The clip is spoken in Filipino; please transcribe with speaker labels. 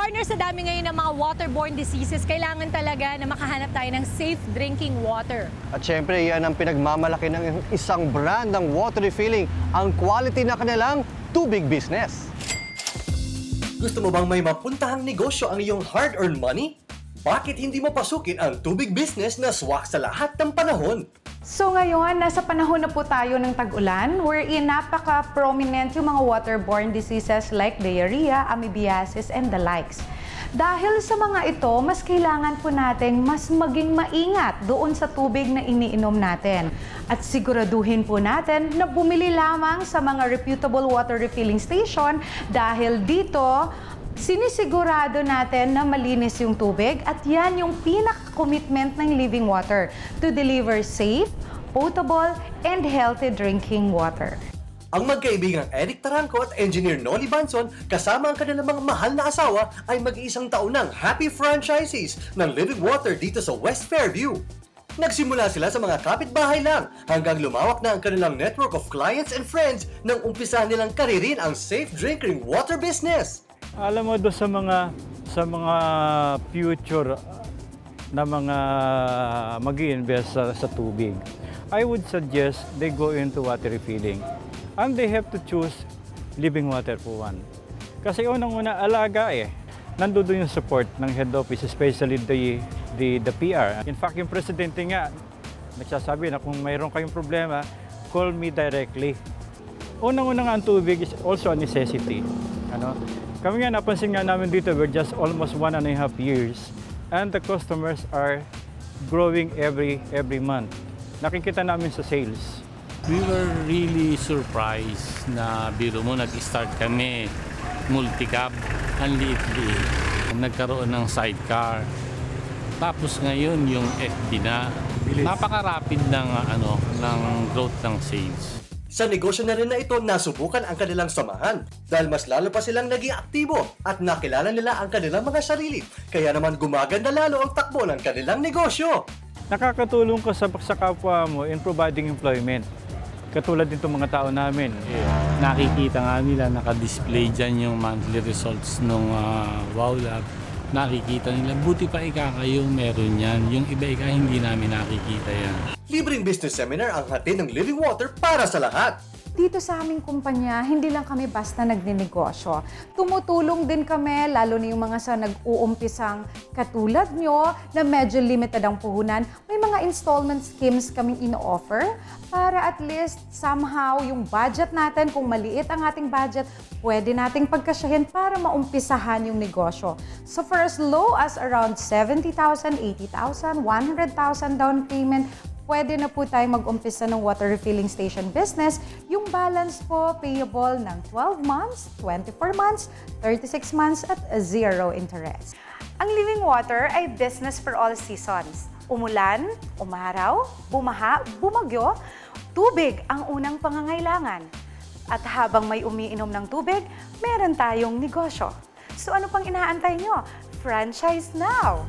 Speaker 1: Partner, sa dami ngayon ng mga waterborne diseases, kailangan talaga na makahanap tayo ng safe drinking water.
Speaker 2: At syempre, yan ang pinagmamalaki ng isang brand ng water refilling, ang quality na kanilang tubig business. Gusto mo bang may mapuntahang negosyo ang iyong hard-earned money? Bakit hindi mo pasukin ang tubig business na swak sa lahat ng panahon?
Speaker 3: So ngayon, nasa panahon na po tayo ng tag-ulan, wherein napaka-prominent yung mga waterborne diseases like diarrhea, amoebiasis, and the likes. Dahil sa mga ito, mas kailangan po natin mas maging maingat doon sa tubig na iniinom natin. At siguraduhin po natin na bumili lamang sa mga reputable water refilling station dahil dito, sinisigurado natin na malinis yung tubig at yan yung pinaka-commitment ng Living Water to deliver safe, potable, and healthy drinking water.
Speaker 2: Ang magkaibigang Eric Taranco at Engineer Noli Banson kasama ang kanilang mga mahal na asawa ay mag-iisang taon ng happy franchisees ng Living Water dito sa West Fairview. Nagsimula sila sa mga kapitbahay lang hanggang lumawak na ang kanilang network of clients and friends nang umpisa nilang karirin ang safe drinking water business.
Speaker 4: Alam mo, doon sa mga future na mga mag-i-invest sa tubig, I would suggest they go into water refilling. And they have to choose Living Water po one. Kasi unang-una, alaga nandoon yung support ng head office, especially the PR. In fact, yung presidente nga, nagsasabi na kung mayroon kayong problema, call me directly. Unang-una nga ang tubig is also a necessity. Kami nga, napansin nga namin dito, we're just almost 1.5 years and the customers are growing every month. Nakikita namin sa sales.
Speaker 5: We were really surprised na biro mo, nag-start kami multi-cab, ang liit-liit. Nagkaroon ng sidecar. Tapos ngayon yung FB na, napaka-rapid ng growth ng sales.
Speaker 2: Sa negosyo na rin na ito, nasubukan ang kanilang samahan dahil mas lalo pa silang naging aktibo at nakilala nila ang kanilang mga sarili. Kaya naman gumaganda lalo ang takbo ng kanilang negosyo.
Speaker 4: Nakakatulong ka sa kapwa mo in providing employment. Katulad nitong mga tao namin.
Speaker 5: Nakikita nga nila, naka-display dyan yung monthly results ng Wow Lab. Nakikita nila, buti pa kayo meron yan. Yung iba hindi namin nakikita yan.
Speaker 2: Libreng business seminar ang hatid ng Living Water para sa lahat.
Speaker 3: Dito sa aming kumpanya, hindi lang kami basta nagninegosyo. Tumutulong din kami, lalo na yung mga sa nag-uumpisang katulad nyo na medyo limited ang puhunan. May mga installment schemes kaming ino-offer para at least somehow yung budget natin, kung maliit ang ating budget, pwede nating pagkasyahin para maumpisahan yung negosyo. So for as low as around 70,000, 80,000, 100,000 down payment, pwede na po tayo mag-umpisa ng water refilling station business. Yung balance po payable ng 12 months, 24 months, 36 months at 0 interest. Ang Living Water ay business for all seasons. Umulan, umaraw, bumaha, bumagyo, tubig ang unang pangangailangan. At habang may umiinom ng tubig, meron tayong negosyo. So ano pang inaantay nyo? Franchise now!